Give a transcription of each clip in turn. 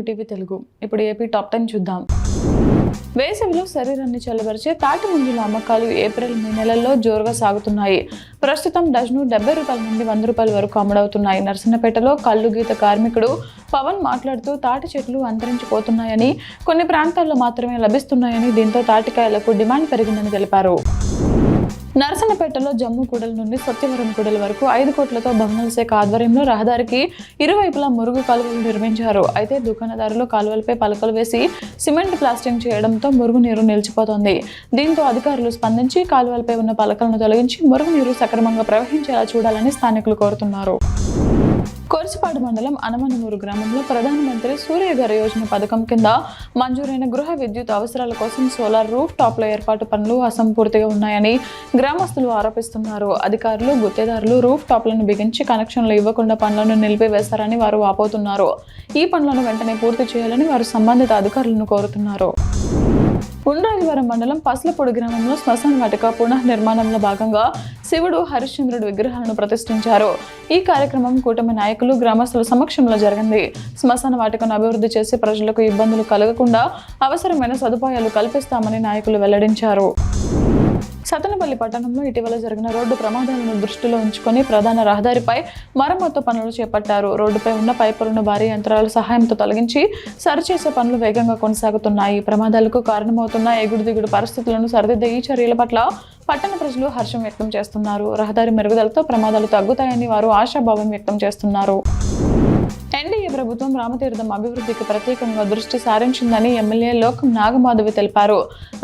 TV Telugu. ఇప్పుడు AP top 10 చూద్దాం. వేసవిలో శరీరాన్ని చల్లబరిచే తాటి ముంజల అమ్మకాలు ఏప్రిల్ మే నెలల్లో జోరుగా సాగుతున్నాయి. ప్రస్తుతం డజను 70 రూపాయల నుండి 100 రూపాయల వరకు అమ్ముడవుతున్నాయి. నర్సన్నపేటలో కల్లు గీత కార్మికుడు పవన్ మాట్లాడుతూ తాటి చెట్లు అంతరించిపోతున్నాయని, కొన్ని ప్రాంతాల్లో మాత్రమే లభిస్తున్నాయని, దీంతో తాటికాయలకు డిమాండ్ పెరిగిందని తెలిపారు. నర్సన్నపేటలో జమ్ము కూడలి నుండి సత్యవరం కూడలి వరకు 5 కోట్లతో భవనాల శాఖ ఆధ్వర్యంలో రహదారికి ఇరువైపులా మురుగు కాలువలు నిర్మించారు. అయితే దుకాణదారులు కాలువలపై పలకలు వేసి సిమెంట్ ప్లాస్టింగ్ చేయడంతో మురుగునీరు నిలిచిపోతోంది. దీంతో అధికారులు స్పందించి కాలువలపై ఉన్న పలకలను తొలగించి మురుగునీరు సక్రమంగా ప్రవహించేలా చూడాలని స్థానికులు కోరుతున్నారు. కోర్సిపాడు మండలం అనమనమూరు గ్రామంలో ప్రధానమంత్రి సూర్యఘర్ యోజన పథకం కింద మంజూరైన గృహ విద్యుత్ అవసరాల కోసం సోలార్ రూఫ్ టాప్ల ఏర్పాటు పనులు అసంపూర్తిగా ఉన్నాయని గ్రామస్తులు ఆరోపిస్తున్నారు. అధికారులు, గుత్తేదారులు రూఫ్ టాప్లను బిగించి కనెక్షన్లు ఇవ్వకుండా పనులను నిలిపివేస్తారని వారు వాపోతున్నారు. ఈ పనులను వెంటనే పూర్తి చేయాలని వారు సంబంధిత అధికారులను కోరుతున్నారు. ఉండ్రాజవరం మండలం పసలపూడి గ్రామంలో శ్మశాన వాటిక పునః నిర్మాణంలో భాగంగా శివుడు, హరిశ్చంద్రుడు విగ్రహాలను ప్రతిష్ఠించారు. ఈ కార్యక్రమం కూటమి నాయకులు, గ్రామస్తుల సమక్షంలో జరిగింది. శ్మశాన వాటికను అభివృద్ధి చేసి ప్రజలకు ఇబ్బందులు కలగకుండా అవసరమైన సదుపాయాలు కల్పిస్తామని నాయకులు వెల్లడించారు. సతనపల్లి పట్టణంలో ఇటీవల జరిగిన రోడ్డు ప్రమాదాలను దృష్టిలో ఉంచుకొని ప్రధాన రహదారిపై మరమ్మతు పనులు చేపట్టారు. రోడ్డుపై ఉన్న పైపులను భారీ యంత్రాల సహాయంతో తొలగించి సరిచేసే పనులు వేగంగా కొనసాగుతున్నాయి. ప్రమాదాలకు కారణమవుతున్న ఎగుడు దిగుడు పరిస్థితులను సరిదిద్దే ఈ చర్యల పట్ల పట్టణ ప్రజలు హర్షం వ్యక్తం చేస్తున్నారు. రహదారి మెరుగుదలతో ప్రమాదాలు తగ్గుతాయని వారు ఆశాభావం వ్యక్తం చేస్తున్నారు. ఎన్డీఏ ప్రభుత్వం రామతీర్థం అభివృద్ధికి ప్రత్యేకంగా దృష్టి సారించిందని ఎమ్మెల్యే లోకం నాగమాధవి తెలిపారు.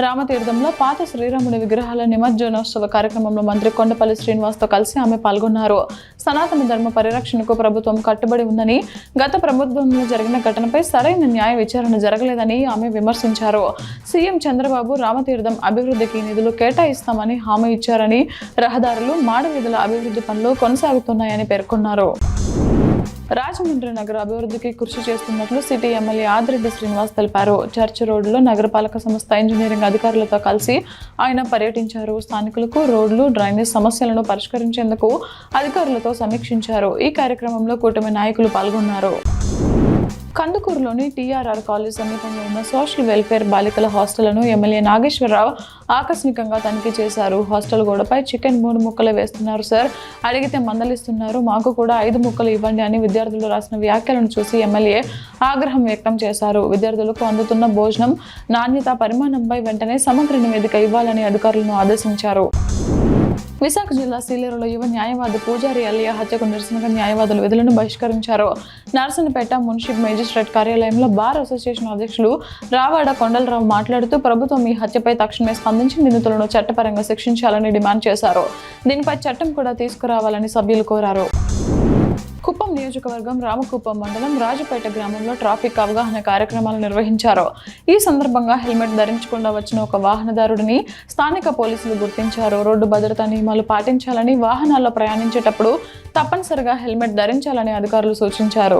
రామతీర్థంలో పాత శ్రీరాముడి విగ్రహాల నిమజ్జనోత్సవ కార్యక్రమంలో మంత్రి కొండపల్లి శ్రీనివాస్తో కలిసి ఆమె పాల్గొన్నారు. సనాతన ధర్మ పరిరక్షణకు ప్రభుత్వం కట్టుబడి ఉందని, గత ప్రభుత్వంలో జరిగిన ఘటనపై సరైన న్యాయ విచారణ జరగలేదని ఆమె విమర్శించారు. సీఎం చంద్రబాబు రామతీర్థం అభివృద్ధికి నిధులు కేటాయిస్తామని హామీ ఇచ్చారని, రహదారులు, మాడవీధుల అభివృద్ధి పనులు కొనసాగుతున్నాయని పేర్కొన్నారు. రాజమండ్రి నగర అభివృద్ధికి కృషి చేస్తున్నట్లు సిటీ ఎమ్మెల్యే ఆదిరెడ్డి శ్రీనివాస్ తెలిపారు. చర్చ్ రోడ్డులో నగరపాలక సంస్థ ఇంజనీరింగ్ అధికారులతో కలిసి ఆయన పర్యటించారు. స్థానికులకు రోడ్లు, డ్రైనేజ్ సమస్యలను పరిష్కరించేందుకు అధికారులతో సమీక్షించారు. ఈ కార్యక్రమంలో కూటమి నాయకులు పాల్గొన్నారు. కందుకూరులోని టీఆర్ఆర్ కాలేజ్ సమీపంలో ఉన్న సోషల్ వెల్ఫేర్ బాలికల హాస్టళ్లను ఎమ్మెల్యే నాగేశ్వరరావు ఆకస్మికంగా తనిఖీ చేశారు. హాస్టల్ గోడపై చికెన్ 3 ముక్కలు వేస్తున్నారు సార్, అడిగితే మందలిస్తున్నారు, మాకు కూడా 5 ముక్కలు ఇవ్వండి అని విద్యార్థులు రాసిన వ్యాఖ్యలను చూసి ఎమ్మెల్యే ఆగ్రహం వ్యక్తం చేశారు. విద్యార్థులకు అందుతున్న భోజనం నాణ్యత, పరిమాణంపై వెంటనే సమగ్ర నివేదిక ఇవ్వాలని అధికారులను ఆదేశించారు. విశాఖ జిల్లా సీలేరులో యువ న్యాయవాది పూజారి అలియా హత్యకు నిరసనగా న్యాయవాదులు విధులను బహిష్కరించారు. నర్సన్నపేట మున్సిపల్ మేజిస్ట్రేట్ కార్యాలయంలో బార్ అసోసియేషన్ అధ్యక్షులు రావాడ కొండలరావు మాట్లాడుతూ ప్రభుత్వం ఈ హత్యపై తక్షణమే స్పందించి నిందితులను చట్టపరంగా శిక్షించాలని డిమాండ్ చేశారు. దీనిపై చట్టం కూడా తీసుకురావాలని సభ్యులు కోరారు. కుప్పం నియోజకవర్గం రామకుప్పం మండలం రాజపేట గ్రామంలో ట్రాఫిక్ అవగాహన కార్యక్రమాలు నిర్వహించారు. ఈ సందర్భంగా హెల్మెట్ ధరించకుండా వచ్చిన ఒక వాహనదారుడిని స్థానిక పోలీసులు గుర్తించారు. రోడ్డు భద్రతా నియమాలు పాటించాలని, వాహనాల్లో ప్రయాణించేటప్పుడు తప్పనిసరిగా హెల్మెట్ ధరించాలని అధికారులు సూచించారు.